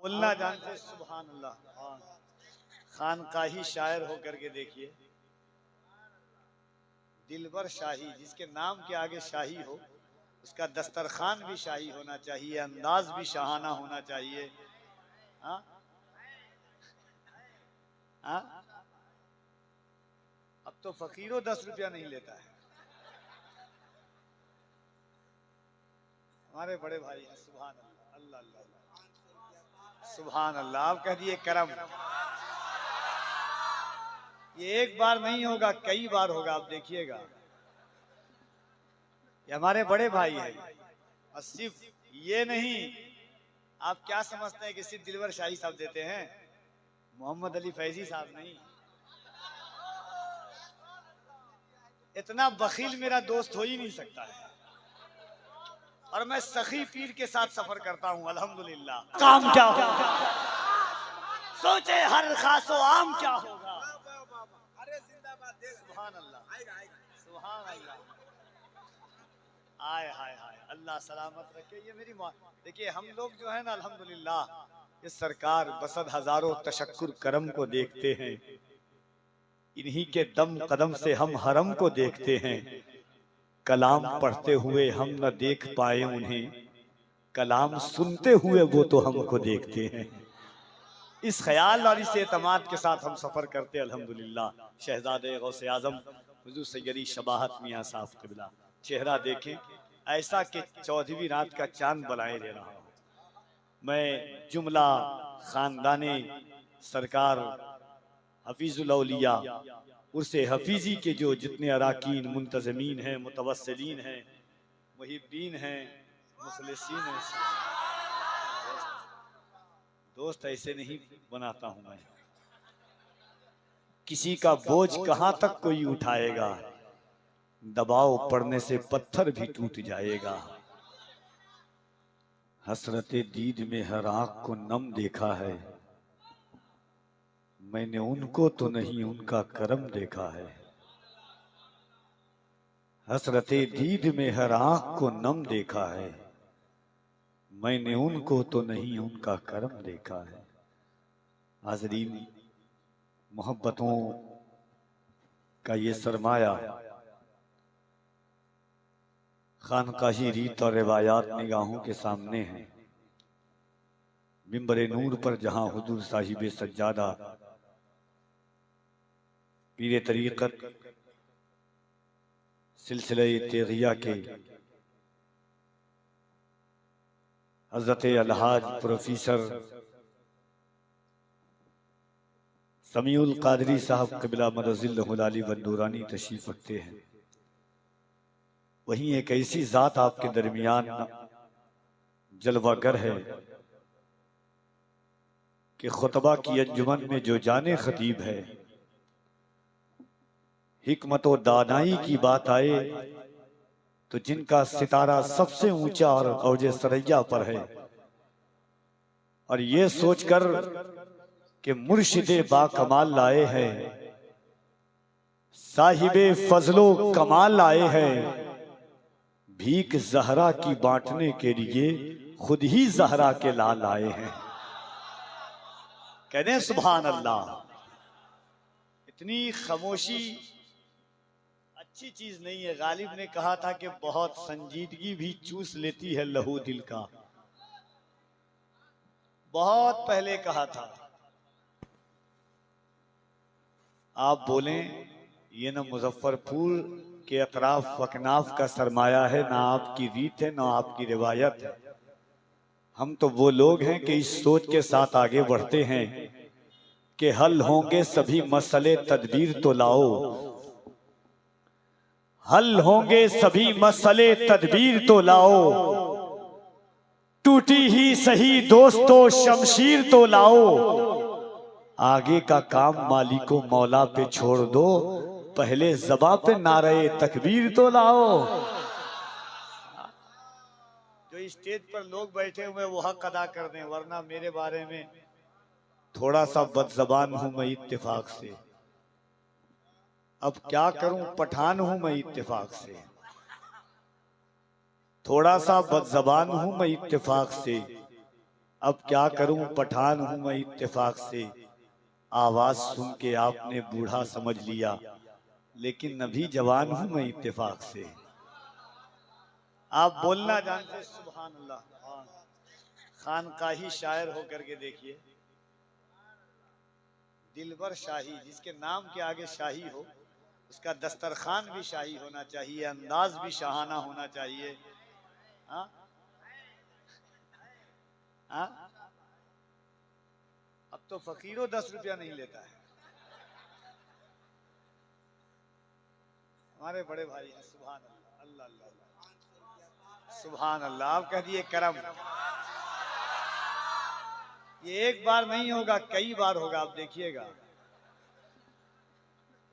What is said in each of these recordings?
बोलना जानते। सुभान अल्लाह। हाँ, खानकाही शायर होकर के देखिए, दिलबर शाही, जिसके नाम के आगे शाही हो उसका दस्तरखान भी शाही होना चाहिए, अंदाज भी शाहाना होना चाहिए। हाँ हाँ, अब तो फकीरों 10 रुपया नहीं लेता है। हमारे बड़े भाई हैं। सुभान अल्लाह, अल्लाह अल्लाह, सुभान अल्लाह। आप कह दिए करम। ये एक बार नहीं होगा, कई बार होगा, आप देखिएगा। ये हमारे बड़े भाई हैं। और सिर्फ ये नहीं, आप क्या समझते हैं कि सिर्फ दिलवर शाही साहब देते हैं? मोहम्मद अली फैजी साहब नहीं। इतना बखील मेरा दोस्त हो ही नहीं सकता है। और मैं सखी पीर के साथ सफर करता हूं अल्हम्दुलिल्लाह। काम क्या होगा, सोचे हर खासो आम क्या होगा। सुभान अल्लाह, सुभान अल्लाह। आय हाय हाय, अल्लाह सलामत रखे। ये मेरी देखिए, हम लोग जो है ना अल्हम्दुलिल्लाह, ये सरकार बसद हजारों तशक्कुर करम को देखते हैं। इन्हीं के दम कदम से हम हरम को देखते हैं। कलाम पढ़ते हुए हम न देख पाए उन्हें, कलाम सुनते हुए वो तो हमको देखते हैं। इस ख्याल और इस एतमाद के साथ हम सफर करते अल्हम्दुलिल्लाह। शहजादे गौसे आजम हुजूर सैयदी शबाहत मियां साहब क़िबला, चेहरा देखें ऐसा कि 14वीं रात का चांद बनाए दे रहा हो। मैं जुमला खानदाने सरकार हफीजुल औलिया उर्से हफीजी के जो जितने अराकीन मुंतजमीन हैं, मुतवस्सिलीन हैं, मुहिब्बीन हैं, मुखलिसीन हैं, दोस्त ऐसे नहीं बनाता हूं मैं। किसी का बोझ कहां तक कोई उठाएगा, दबाव पड़ने से पत्थर भी टूट जाएगा। हसरते दीद में हर आंख को नम देखा है, मैंने उनको तो नहीं उनका करम देखा है। हसरते दीद में हर आंख को नम देखा है, मैंने उनको तो नहीं उनका करम देखा है। हाज़रीन, मोहब्बतों का ये सरमाया खानकाही रीत और रिवायात निगाहों के सामने हैं। मिंबरे नूर पर जहां हुजूर साहिबे सज्जादा पीरे तरीक़त सिलसिले तेगिया के हज़रत अलहाज प्रोफेसर समीउल कादरी साहब क़िबला मदजिल्लहुल आली व नूरानी तशरीफ़ रखते हैं। वहीं एक ऐसी जात आपके दरमियान जलवागर है कि खुतबा की अंजुमन में जो जाने खतीब है, हिकमत और दानाई की बात आए तो जिनका सितारा सबसे ऊंचा और औजे सरैया पर है, और ये सोचकर कि मुर्शिदे बाकमाल लाए हैं, साहिबे फजलो कमाल लाए हैं, भीख जहरा की बांटने के लिए खुद ही जहरा के लाल आए हैं। कहने सुभान अल्लाह। इतनी खामोशी अच्छी चीज नहीं है। गालिब ने कहा था कि बहुत संजीदगी भी चूस लेती है लहू दिल का। बहुत पहले कहा था। आप बोलें, ये ना मुजफ्फरपुर के अतराफ वकनाफ का सरमाया है, ना आपकी रीत है, ना आपकी रिवायत है। हम तो वो लोग हैं कि इस सोच के साथ आगे बढ़ते हैं कि हल होंगे सभी मसले, तदबीर तो लाओ। हल होंगे सभी मसले, तदबीर तो लाओ। टूटी ही सही दोस्तों शमशीर तो लाओ। आगे का काम मालिको मौला पे छोड़ दो, पहले ज़बां पे नारे तकबीर तो लाओ। जो स्टेज पर लोग बैठे हुए वो हक अदा कर दें, वरना मेरे बारे में थोड़ा सा बदजबान हूं मैं इत्तेफाक से। अब क्या करूं, पठान हूं मैं इत्तेफाक से। थोड़ा सा बदजबान हूं मैं इत्तेफाक से। अब क्या करूं पठान हूं मैं इत्तेफाक से, आवाज सुन के आपने बूढ़ा समझ लिया, लेकिन नभी जवान हूं मैं इत्तेफाक से। आप बोलना जानते, सुभान अल्लाह। खानकाही शायर होकर के देखिए, दिलबर शाही, जिसके नाम के आगे शाही हो उसका दस्तरखान भी शाही होना चाहिए, अंदाज भी शाहाना होना चाहिए। हाँ हाँ, अब तो फकीरों 10 रुपया नहीं लेता है। हमारे बड़े भाई हैं, सुभान अल्लाह, अल्लाह अल्लाह, सुभान अल्लाह। आप कह दिए करम, ये एक बार नहीं होगा, कई बार होगा, आप देखिएगा।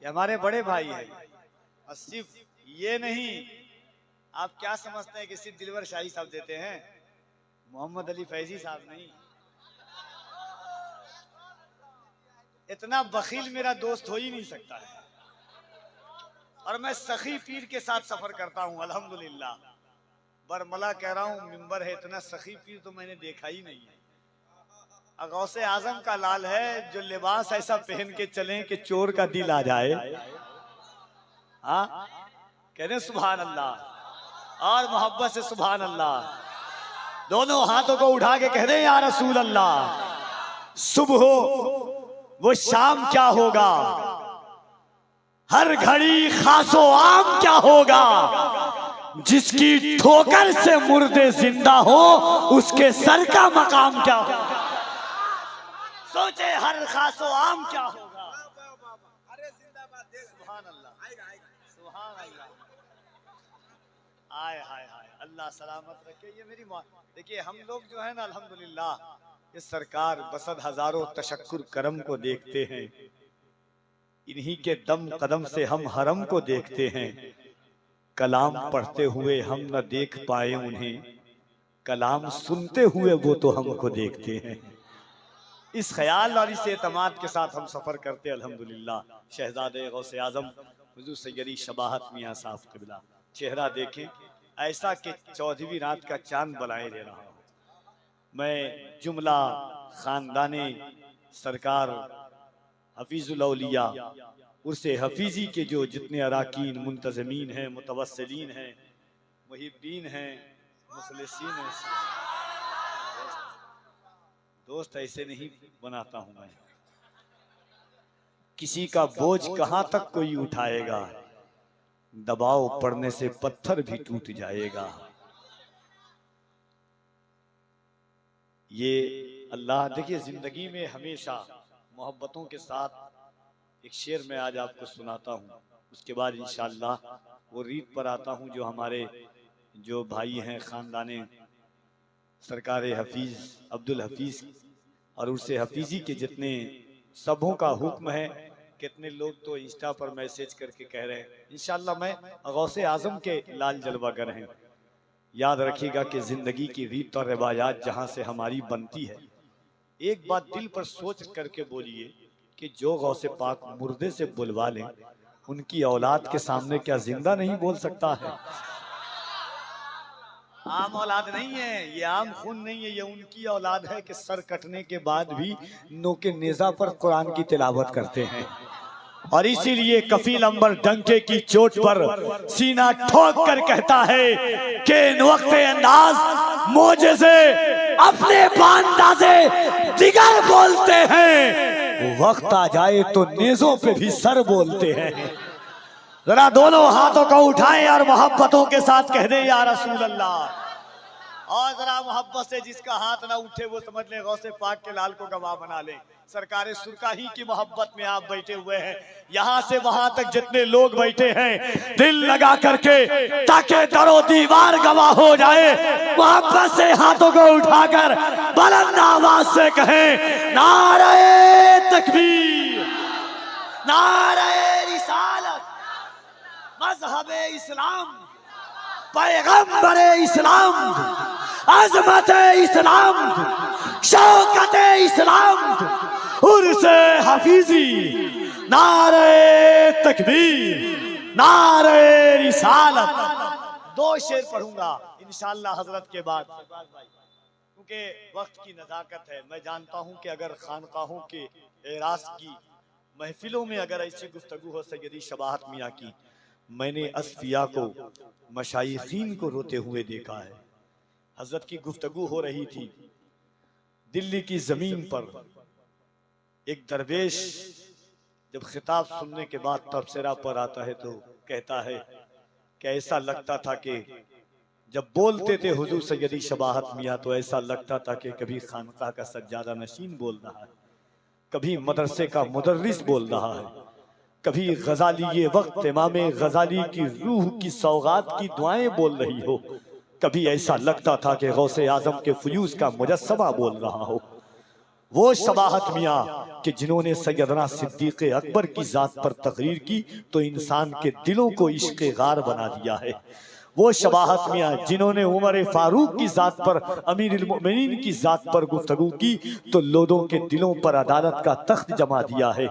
ये हमारे बड़े भाई हैं, और सिर्फ ये नहीं, आप क्या समझते हैं कि सिर्फ दिलवर शाही साहब देते हैं? मोहम्मद अली फैजी साहब नहीं। इतना बखील मेरा दोस्त हो ही नहीं सकता है। और मैं सखी पीर के साथ सफर करता हूं अल्हम्दुलिल्लाह। बरमला कह रहा हूं, मिंबर है, इतना सखी पीर तो मैंने देखा ही नहीं है। गौसे आजम का लाल है, जो लिबास ऐसा पहन के चले कि चोर का दिल आ जाए। हाँ, कह रहे सुभान अल्लाह, और मोहब्बत से सुभान अल्लाह। दोनों हाथों को उठा के कह रहे या रसूल अल्लाह। सुबह हो वो शाम क्या होगा, हर घड़ी खासो आम क्या होगा, जिसकी ठोकर से मुर्दे जिंदा हो उसके सर का मकाम क्या होगा। सोचे हर खासो आम क्या होगा। अरे जिंदाबाद, सुभान अल्लाह, सुभान अल्लाह। आय हाय हाय, अल्लाह सलामत रखे। ये मेरी देखिए, हम लोग जो है ना अल्हम्दुलिल्लाह, ये सरकार बसद हजारों तशक्कुर करम को देखते हैं। इन्हीं के दम कदम से हम हरम को देखते हैं। कलाम पढ़ते हुए हम न देख पाए उन्हें, कलाम सुनते हुए वो तो हमको देखते हैं। इस ख्याल और इस एतमाद के साथ हम सफर करते अल्हम्दुलिल्लाह। शहजादे गौसे आजम हुजूर सैयदी शबाहत मियां साहब क़िबला, चेहरा देखें ऐसा कि 14वीं रात का चांद बनाए दे रहा हो। मैं जुमला खानदाने सरकार हफीजुल औलिया उर्से हफीजी के जो जितने अराकीन मुंतजमीन हैं, मुतवस्सिलीन हैं, मुहिब्बीन हैं, मुखलिसीन हैं, दोस्त ऐसे नहीं बनाता हूं मैं। किसी का बोझ कहां तक कोई उठाएगा, दबाव पड़ने से पत्थर भी टूट जाएगा। ये अल्लाह, देखिए जिंदगी में हमेशा मोहब्बतों के साथ एक शेर मैं आज आपको सुनाता हूँ, उसके बाद इंशाअल्लाह वो रीत पर आता हूँ जो हमारे जो भाई हैं खानदाने सरकार हफीज अब्दुल हफीज और उससे हफीजी के जितने सबों का हुक्म है। कितने लोग तो इंस्टा पर मैसेज करके कह रहे हैं, इंशाअल्लाह मैं गौसे आजम के लाल जलवागर हैं। याद रखिएगा कि जिंदगी की रीत और रिवायात जहां से हमारी बनती है, एक बात दिल पर सोच करके बोलिए कि जो गौसे पाक मुर्दे से बुलवा लें, उनकी औलाद के सामने क्या जिंदा नहीं बोल सकता है? आम औलाद नहीं है ये, आम खून नहीं है ये, उनकी औलाद है कि सर कटने के बाद भी नोके नेजा पर कुरान की तिलावत करते हैं। और इसीलिए कफील अंबर डंके की चोट पर सीना ठोक कर कहता है कि इन वक्ते अंदाज मोजेज़े अपने बांदाज़े दिगर बोलते हैं, वक्त आ जाए तो नेजों पे भी सर बोलते हैं। जरा दोनों हाथों को उठाएं और मोहब्बतों के साथ कह दें या रसूल अल्लाह। और जरा मोहब्बत से जिसका हाथ ना उठे वो समझ ले गौसे पाक के लाल को गवाह बना ले। सरकारे सुरका ही की मोहब्बत में आप बैठे हुए हैं, यहाँ से वहां तक जितने लोग बैठे हैं दिल लगा करके, ताकि दरो दीवार गवाह हो जाए। मोहब्बत से हाथों को उठाकर बुलंद आवाज से कहें नारे तकबीर, नारे रिसालत, मजहबे इस्लाम, पैगंबरे इस्लाम, अजमत इस्लाम, शौकत इस्लाम, उर्से हफीजी, नारे तकबीर, नारे रिसालत। दो शेर पढ़ूंगा इंशाअल्लाह हजरत के बाद, क्योंकि देखिए वक्त की नज़ाकत है। मैं जानता हूँ कि अगर खानकाहों के एरास की महफिलों में अगर ऐसी गुफ्तगू हो सैयदी शबाहत मियाँ की, मैंने असफिया को, मशाइखीन को रोते हुए देखा है। हजरत की गुफ्तगू हो रही थी, दिल्ली की जमीन पर एक दरवेश जब खिताब सुनने के बाद तबसरा पर आता है तो कहता है कि ऐसा लगता था कि जब बोलते थे हुजूर सैयदी शबाहत मियाँ तो ऐसा लगता था कि कभी खानकाह का सज्जादा नशीन बोल रहा है, कभी मदरसे का मुदर्रिस बोल रहा है, कभी गजाली ये वक्त इमाम गजाली की रूह की सौगात की दुआएं बोल रही हो, कभी ऐसा लगता था कि गौसे आजम के फ्यूज का मुजस्समा बोल रहा हो। वो शबाहत मियाँ कि जिन्होंने सैयदना सिद्दीक़ अकबर की जात पर तकरीर की तो इंसान के दिलों को इश्क़ गार बना दिया है। वो शबाहत मियाँ जिन्होंने उमर फारूक की जात पर, अमीरुल मोमिनीन की जात पर गुफ्तगू की तो लोगों के दिलों पर अदालत का तख्त जमा दिया है।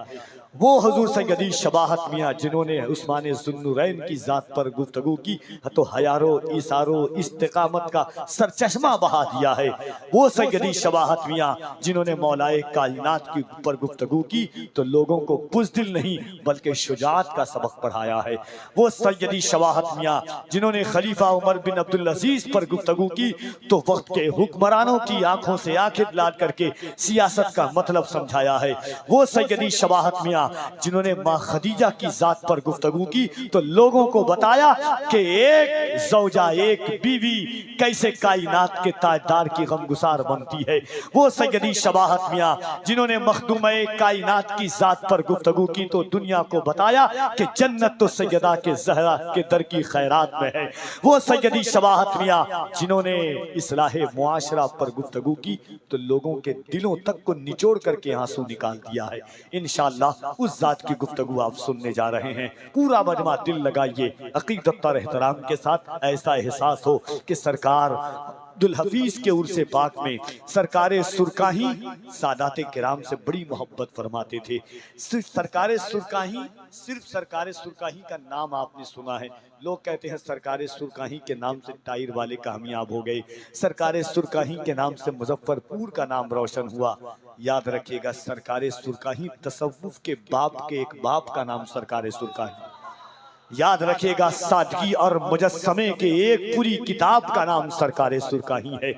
वो हुजूर सैयदी शबाहत मियाँ जिन्होंने उस्मान ज़ुन्नुरैन की जात पर गुफ्तगू की तो हयारो इसारो इस्तिकामत का सरचश्मा बहा दिया है। वो सैयदी शबाहत मियाँ जिन्होंने मौलाए कायनात की पर गुफ्तगू की तो लोगों को बुज़दिल नहीं बल्कि शुजाअत का सबक पढ़ाया है। वो सैयदी शबाहत मियाँ जिन्होंने खलीफा उमर बिन अब्दुल अजीज पर गुफ्तगू की तो वक्त के हुक्मरानों की आंखों से आंखें लाद करके सियासत का मतलब समझाया है। वो सैयदी शबाहत मियाँ जिन्होंने माँ खदीजा की जात पर गुफ्तगू की तो लोगों को बताया कि एक ज़ौजा एक बीवी कैसे कायनात के ताजदार की गमगुसार बनती है। वो सैयदी शबाहत मियाँ जिन्होंने मखदूमे कायनात की जात पर गुफ्तगू की तो दुनिया को बताया कि जन्नत तो सैयदा के ज़हरा के दर की खैरात में है। वो सैयदी शबाहत मियाँ जिन्होंने इस्लाहे मुआशरा पर गुफ्तगू की तो लोगों के दिलों तक को निचोड़ करके आंसू निकाल दिया है। इंशाअल्लाह उस जात की गुफ्तगू आप सुनने जा रहे हैं। पूरा मजमा दिल लगाइए, अकीदत और एहतराम के साथ। ऐसा एहसास हो कि सरकार अब्दुल हफीज के उर्से पाक में सरकारे सुरकाही सादाते किराम से बड़ी मोहब्बत फरमाते थे। सिर्फ सरकारे सुरकाही का नाम आपने सुना है। लोग कहते हैं सरकारे सुरकाही के नाम से टायर वाले कामयाब हो गए, सरकारे सुरकाही के नाम से मुजफ्फरपुर का नाम रोशन हुआ। याद रखिएगा सरकारे सुरकाही तसव्वुफ के बाप के एक बाप का नाम सरकारे सुरकाही। याद रखिएगा सादगी और मुजस्समे के एक पूरी किताब का नाम सरकारे सुरकाही है।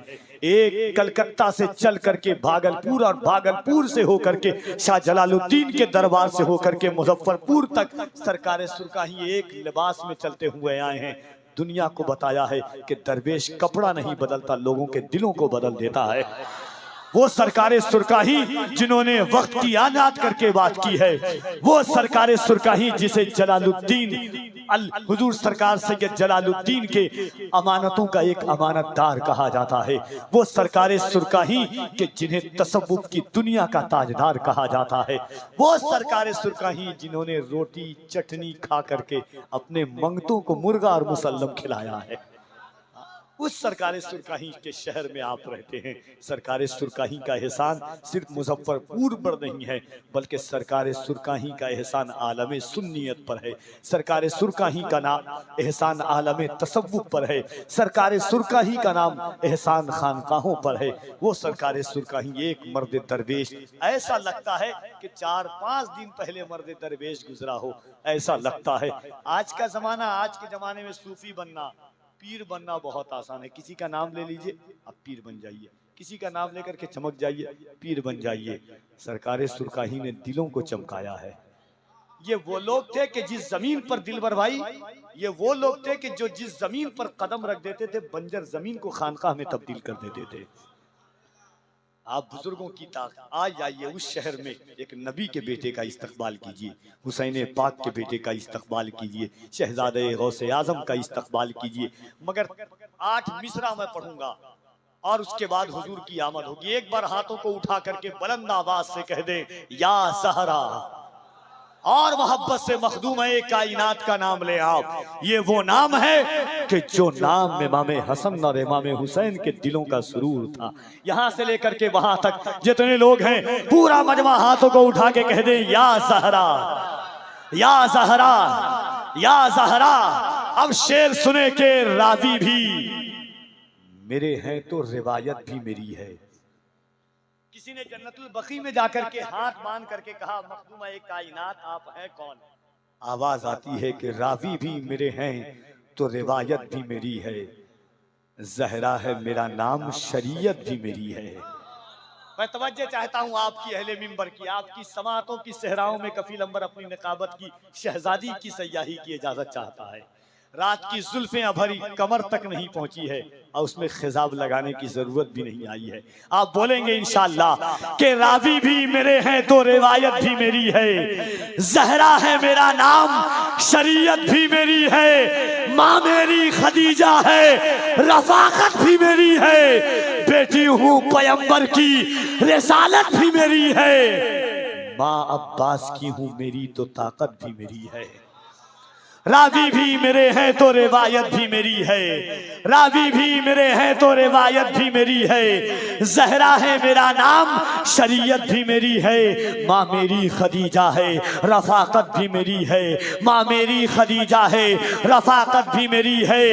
एक कलकत्ता से चल करके भागलपुर और भागलपुर से होकर के शाह जलालुद्दीन के दरबार से होकर के मुजफ्फरपुर तक सरकारे सुरकाही एक लिबास में चलते हुए आए हैं। दुनिया को बताया है कि दरवेश कपड़ा नहीं बदलता, लोगों के दिलों को बदल देता है। वो सरकारे सुरकाही जिन्होंने वक्त की याद करके बात की है। वो सरकारे सुरकाही जिसे जलालुद्दीन अल हुजूर सरकार सैयद जलालुद्दीन के अमानतों का एक अमानतदार कहा जाता है। वो सरकारे सुरकाही के जिन्हें तसव्वुफ की दुनिया का ताजदार कहा जाता है। वो सरकारे सुरकाही जिन्होंने रोटी चटनी खा करके अपने मंगतों को मुर्गा और मुसल्लम खिलाया है। उस सरकारे सुरकाही के शहर में आप रहते हैं। सरकारे सुरकाही का एहसान सिर्फ मुजफ्फरपुर पर नहीं है बल्कि सरकारे सुरकाही का एहसान आलम सुन्नियत पर है। सरकारे सुरकाही का नाम एहसान आलम तसव्वुफ पर है। सरकारे सुरकाही का नाम एहसान खानकाहों पर है। वो सरकारे सुरकाही एक मर्द दरवेश, ऐसा लगता है कि 4-5 दिन पहले मर्द दरवेश गुजरा हो, ऐसा लगता है। आज का जमाना, आज के जमाने में सूफी बनना, पीर बनना बहुत आसान है। किसी का नाम ले लीजिए, आप पीर बन जाइए। किसी का नाम लेकर के चमक जाइए, पीर बन जाइए। सरकारे सुरकाही ने दिलों को चमकाया है। ये वो लोग थे कि जिस जमीन पर दिलबर भाई, ये वो लोग थे कि जो जिस जमीन पर कदम रख देते थे बंजर जमीन को खानकाह में तब्दील कर देते थे। आप बुजुर्गों की ताकत, आज जाइए उस शहर में एक नबी के बेटे का इस्तकबाल कीजिए, हुसैन पाक के बेटे का इस्तकबाल कीजिए, शहजादे गौसे आजम का इस्तकबाल कीजिए। मगर 8 मिसरा मैं पढ़ूंगा और उसके बाद हुजूर की आमद होगी। एक बार हाथों को उठा करके बुलंद आवाज से कह दे या सहरा, और मोहब्बत से मखदूम-ए कायनात का नाम ले आप। ये वो नाम है कि जो नाम इमाम हसन और इमाम हुसैन के दिलों का सुरूर था। यहाँ से लेकर के वहां तक जितने लोग हैं पूरा मजमा हाथों को उठा के कह दे या ज़हरा, या ज़हरा, या ज़हरा। अब शेर सुने के रावी भी मेरे हैं तो रिवायत भी मेरी है। किसी ने जन्नतुल बकी में जाकर के हाथ मान करके कहा, मखदूमा एक कायनात आप हैं कौन? आवाज आती है कि रावी भी मेरे हैं तो रिवायत भी मेरी है। ज़हरा है मेरा नाम, शरीयत भी मेरी है। मैं तवज्जो चाहता हूँ आपकी अहले मिंबर की, आपकी समातों की सहराओं में कफील अंबर अपनी नकाबत की शहजादी की सयाही की इजाजत चाहता है। रात की जुल्फें भरी कमर तक नहीं पहुंची है और उसमें खिजाब लगाने की जरूरत भी नहीं आई है। आप बोलेंगे इंशाअल्लाह कि रावी भी मेरे हैं तो रिवायत भी मेरी है। ज़हरा है मेरा नाम, शरीयत भी मेरी है। माँ मेरी खदीजा है, रफाकत भी मेरी है। बेटी हूँ पैगंबर की, रिसालत भी मेरी है। माँ अब्बास की हूँ मेरी तो ताकत भी मेरी है। रावी भी मेरे हैं तो रिवायत भी मेरी है। रावी भी मेरे हैं तो रिवायत भी मेरी है। ज़हरा है मेरा नाम, शरीयत भी मेरी है। माँ मेरी खदीजा है, रफाकत भी मेरी है। माँ मेरी खदीजा है, रफाकत भी मेरी है।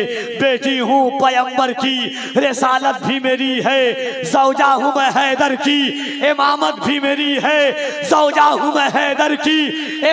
बेटी हूँ पैगंबर की, रिसालत भी मेरी है। ज़ौजा हूँ मैं हैदर की, इमामत भी मेरी है। ज़ौजा हूँ मैं हैदर की,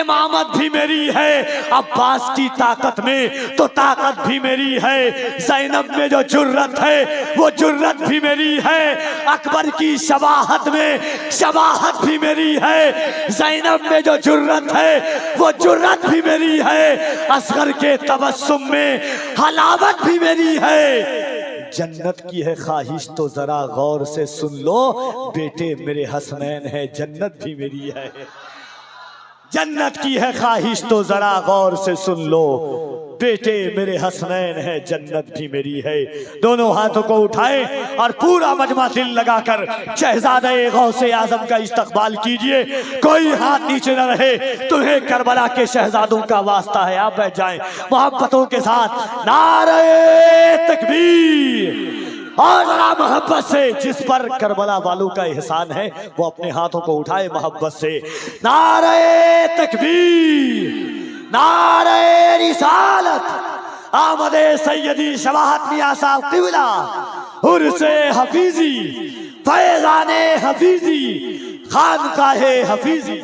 इमामत भी मेरी है। अब्बास की ताकत में तो ताकत भी मेरी है। ज़ैनब में जो जुर्रत है वो जुर्रत भी मेरी है। अकबर की शबाहत में शबाहत भी मेरी है। ज़ैनब में जो जुर्रत है वो जुर्रत भी मेरी है। असगर के तबस्सुम में हलावत भी मेरी है। जन्नत की है ख्वाहिश तो जरा गौर से सुन लो, बेटे मेरे हसनैन है, जन्नत भी मेरी है। जन्नत की है ख्वाहिश तो जरा गौर से सुन लो, बेटे मेरे हसनैन है, जन्नत भी मेरी है। दोनों हाथों को उठाए और पूरा मजमा दिल लगाकर शहजादे गौसे आजम का इस्तकबाल कीजिए। कोई हाथ नीचे न रहे, तुम्हें करबला के शहजादों का वास्ता है। आप बैठ जाएं मोहब्बतों के साथ। नारे तकबीर और जरा मोहब्बत से, जिस पर करबला वालों का एहसान है वो अपने हाथों को उठाए मोहब्बत से। नारे तकबीर, नारे रिसालत, आमदे सैयदी शवाहत मियां साहब क़िबला, उर्से हफीजी, फैज़ाने हफीजी, खानकाहे हफीजी।